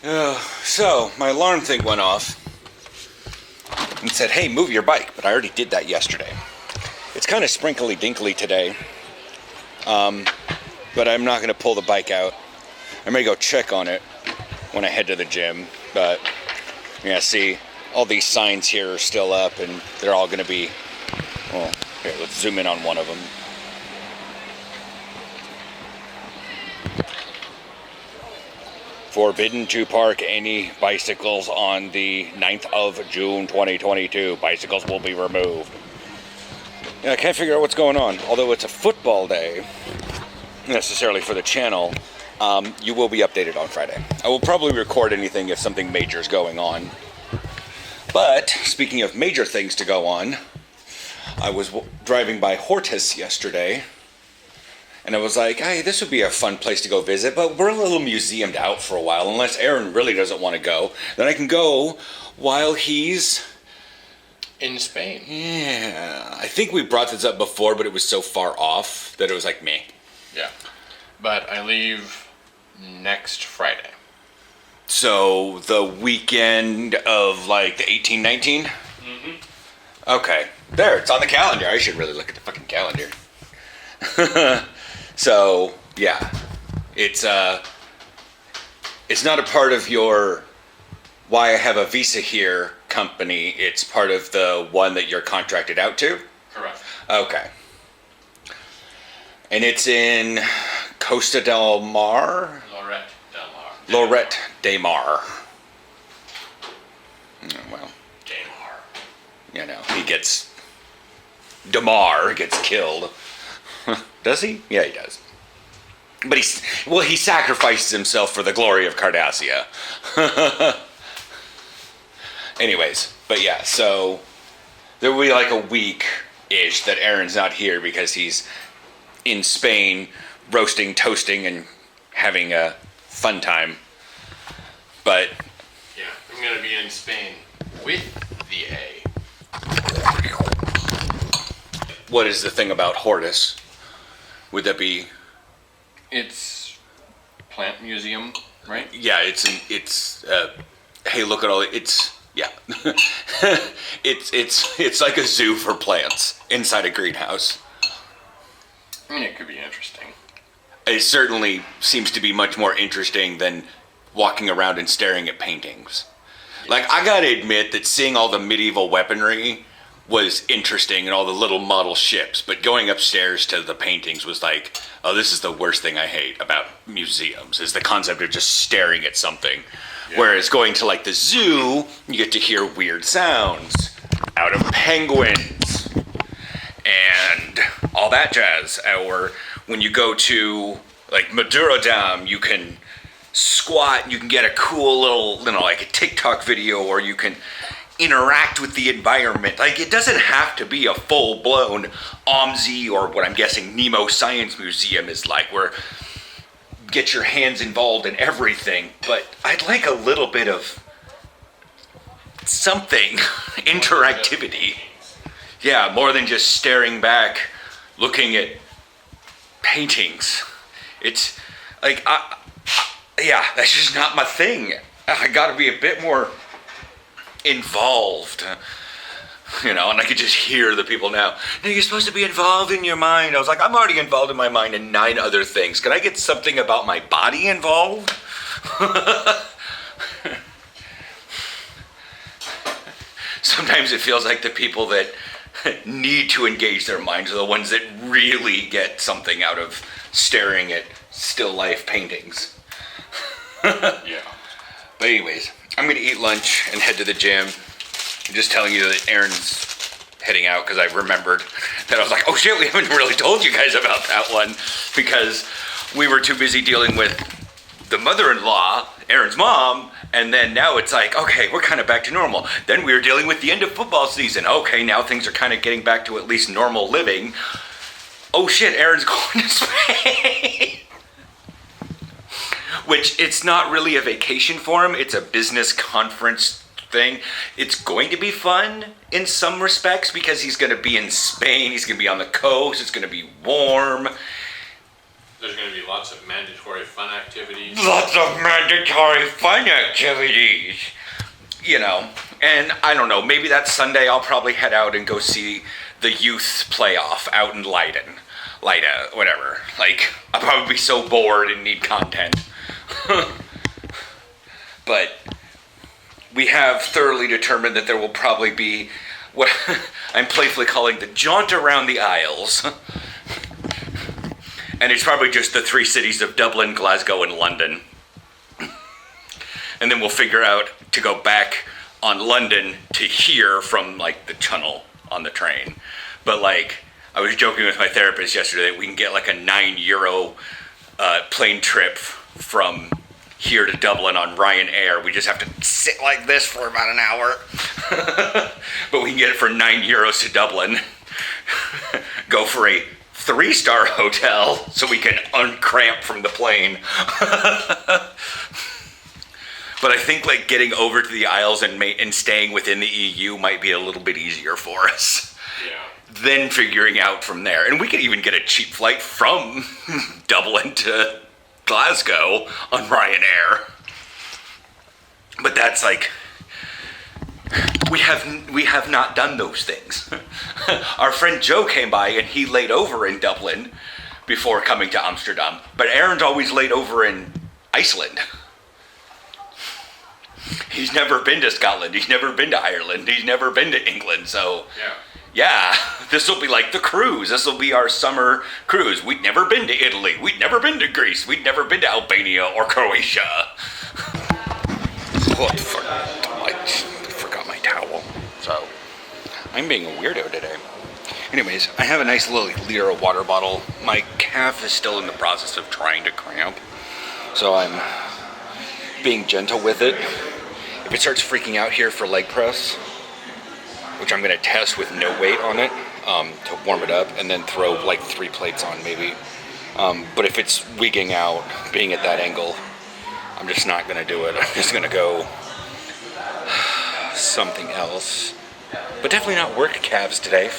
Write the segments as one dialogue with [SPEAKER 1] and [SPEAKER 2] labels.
[SPEAKER 1] So, my alarm thing went off and said, hey, move your bike, but I already did that yesterday. It's kind of sprinkly dinkly today, but I'm not going to pull the bike out. I'm going to go check on it when I head to the gym, but yeah, see, all these signs here are still up, and they're all going to be, well, here, let's zoom in on one of them. Forbidden to park any bicycles on the 9th of June 2022. Bicycles will be removed. Yeah, I can't figure out what's going on. Although it's a football day, necessarily for the channel, you will be updated on Friday. I will probably record anything if something major is going on. But, speaking of major things to go on, I was driving by Hortus yesterday, and I was like, hey, this would be a fun place to go visit, but we're a little museumed out for a while, unless Aaron really doesn't want to go. Then I can go while he's
[SPEAKER 2] in Spain.
[SPEAKER 1] Yeah. I think we brought this up before, but it was so far off that it was like, meh.
[SPEAKER 2] Yeah. But I leave next Friday.
[SPEAKER 1] So, the weekend of like the 18, 19?
[SPEAKER 2] Mm-hmm.
[SPEAKER 1] Okay. There, it's on the calendar. I should really look at the fucking calendar. So, yeah, it's not a part of your why I have a visa here company. It's part of the one that you're contracted out to?
[SPEAKER 2] Correct.
[SPEAKER 1] Okay. And it's in Costa del Mar? Lorette del Mar. Well,
[SPEAKER 2] Damar.
[SPEAKER 1] You know, Damar gets killed. Does he? Yeah, he does. But he sacrifices himself for the glory of Cardassia. Anyways, but yeah, so there will be like a week-ish that Aaron's not here because he's in Spain roasting, toasting, and having a fun time. But
[SPEAKER 2] yeah, I'm going to be in Spain with the A.
[SPEAKER 1] What is the thing about Hortus? Would that be?
[SPEAKER 2] It's plant museum, right?
[SPEAKER 1] Yeah, it's hey, look at all yeah. it's like a zoo for plants inside a greenhouse.
[SPEAKER 2] I mean, it could be interesting.
[SPEAKER 1] It certainly seems to be much more interesting than walking around and staring at paintings. Yes. Like, I gotta admit that seeing all the medieval weaponry was interesting and all the little model ships, but going upstairs to the paintings was like, oh, this is the worst thing I hate about museums, is the concept of just staring at something. Yeah. Whereas going to like the zoo, you get to hear weird sounds out of penguins and all that jazz. Or when you go to like Maduro Dam, you can squat and you can get a cool little, like a TikTok video, or you can interact with the environment. Like, it doesn't have to be a full-blown OMSI or what I'm guessing Nemo Science Museum is like, where get your hands involved in everything. But I'd like a little bit of something, interactivity. Yeah, more than just staring back, looking at paintings. It's like, yeah, that's just not my thing. I gotta be a bit more involved, and I could just hear the people now, no, you're supposed to be involved in your mind. I was like, I'm already involved in my mind in 9 other things. Can I get something about my body involved? Sometimes it feels like the people that need to engage their minds are the ones that really get something out of staring at still life paintings.
[SPEAKER 2] Yeah.
[SPEAKER 1] But anyways, I'm going to eat lunch and head to the gym. I'm just telling you that Aaron's heading out because I remembered that I was like, oh shit, we haven't really told you guys about that one, because we were too busy dealing with the mother-in-law, Aaron's mom, and then now it's like, okay, we're kind of back to normal. Then we were dealing with the end of football season. Okay, now things are kind of getting back to at least normal living. Oh shit, Aaron's going to Spain. Which, it's not really a vacation for him, it's a business conference thing. It's going to be fun in some respects because he's going to be in Spain, he's going to be on the coast, it's going to be warm.
[SPEAKER 2] There's going to be lots of mandatory fun activities.
[SPEAKER 1] Lots of mandatory fun activities. You know, and I don't know, maybe that Sunday I'll probably head out and go see the youth playoff out in Leiden. Lida, whatever. Like, I'll probably be so bored and need content. But we have thoroughly determined that there will probably be what I'm playfully calling the jaunt around the Isles. And it's probably just the 3 cities of Dublin, Glasgow, and London. And then we'll figure out to go back on London to here from, like, the tunnel on the train. But, like, I was joking with my therapist yesterday that we can get, like, a €9 plane trip from here to Dublin on Ryanair. We just have to sit like this for about an hour. But we can get it for €9 to Dublin. Go for a 3-star hotel so we can uncramp from the plane. But I think like getting over to the Isles and staying within the EU might be a little bit easier for us.
[SPEAKER 2] Yeah.
[SPEAKER 1] Then figuring out from there. And we could even get a cheap flight from Dublin to Glasgow on Ryanair. But that's like, we have not done those things. Our friend Joe came by and he laid over in Dublin before coming to Amsterdam. But Aaron's always laid over in Iceland. He's never been to Scotland. He's never been to Ireland. He's never been to England. So, yeah, this will be like the cruise. This will be our summer cruise. We'd never been to Italy. We'd never been to Greece. We'd never been to Albania or Croatia. Oh, I forgot my towel. So, I'm being a weirdo today. Anyways, I have a nice little liter water bottle. My calf is still in the process of trying to cramp. So I'm being gentle with it. If it starts freaking out here for leg press, which I'm going to test with no weight on it to warm it up and then throw like 3 plates on maybe. But if it's wigging out, being at that angle, I'm just not going to do it. I'm just going to go something else. But definitely not work calves today.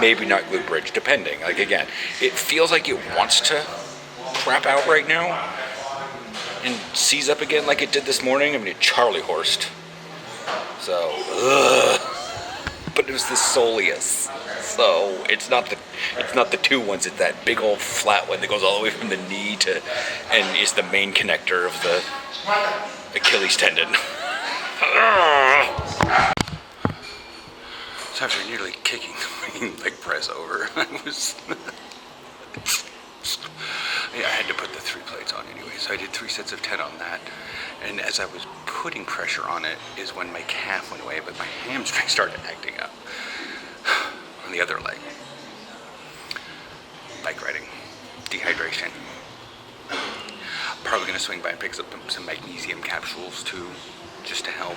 [SPEAKER 1] Maybe not glute bridge, depending. Like again, it feels like it wants to crap out right now and seize up again like it did this morning. I mean, it Charlie horsed. So, but it was the soleus. So it's not the 2 ones. It's that big old flat one that goes all the way from the knee to, and is the main connector of the Achilles tendon. So after nearly kicking the leg press over, I had to put the 3 plates on anyway, so I did 3 sets of 10 on that. And as I was putting pressure on it is when my calf went away, but my hamstring started acting up on the other leg. Bike riding, dehydration. Probably gonna swing by and pick up some magnesium capsules too, just to help.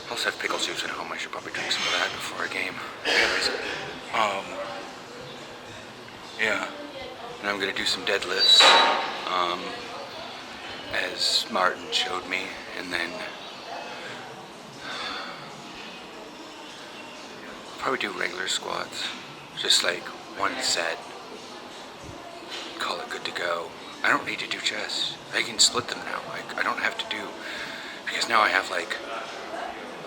[SPEAKER 1] I also have pickle juice at home. I should probably drink some of that before a game. Anyways, yeah. And I'm gonna do some deadlifts, as Martin showed me, and then probably do regular squats, just like 1 set, call it good to go. I don't need to do chest. I can split them now. Like, I don't have to do, because now I have like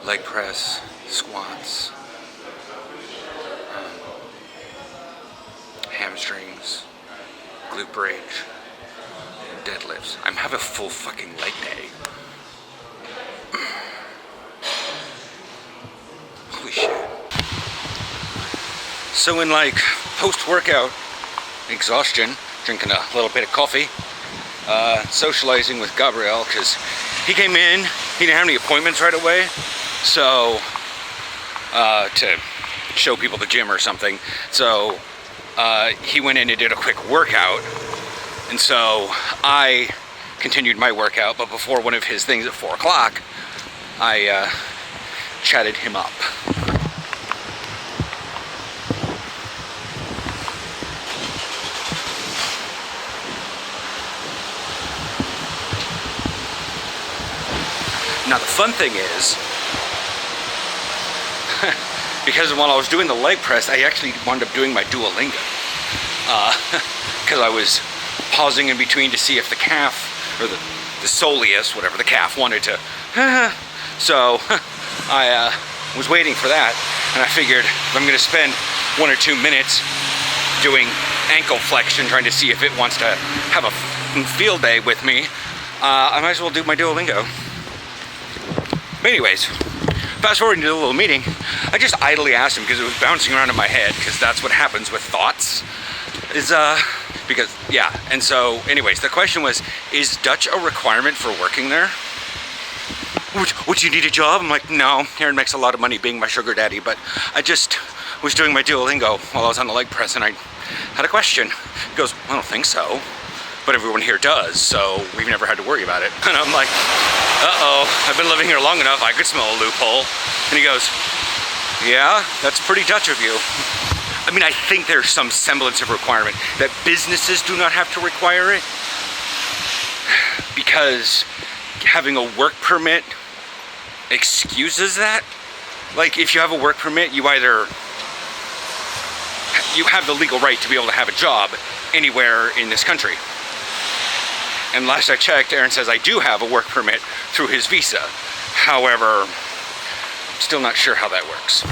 [SPEAKER 1] leg press, squats, hamstrings, glute bridge, deadlifts. I'm having a full fucking leg day. Holy shit. So in like post-workout exhaustion, drinking a little bit of coffee, socializing with Gabriel, because he came in, he didn't have any appointments right away, so to show people the gym or something, so he went in and did a quick workout, and so I continued my workout, but before one of his things at 4 o'clock, I chatted him up. Now the fun thing is, because while I was doing the leg press, I actually wound up doing my Duolingo. Because
[SPEAKER 3] because I was pausing in between to see if the calf, or the soleus, whatever, the calf wanted to. So I was waiting for that, and I figured if I'm going to spend 1 or 2 minutes doing ankle flexion, trying to see if it wants to have a field day with me, I might as well do my Duolingo. But anyways, fast forwarding to the little meeting, I just idly asked him because it was bouncing around in my head, because that's what happens with thoughts. And so anyways, the question was, is Dutch a requirement for working there? Would you need a job? I'm like, no, Aaron makes a lot of money being my sugar daddy, but I just was doing my Duolingo while I was on the leg press, and I had a question. He goes, I don't think so, but everyone here does, so we've never had to worry about it. And I'm like, uh-oh, I've been living here long enough, I could smell a loophole. And he goes, yeah, that's pretty Dutch of you. I mean, I think there's some semblance of requirement that businesses do not have to require it, because having a work permit excuses that. Like, if you have a work permit, you have the legal right to be able to have a job anywhere in this country. And last I checked, Aaron says I do have a work permit through his visa. However, I'm still not sure how that works.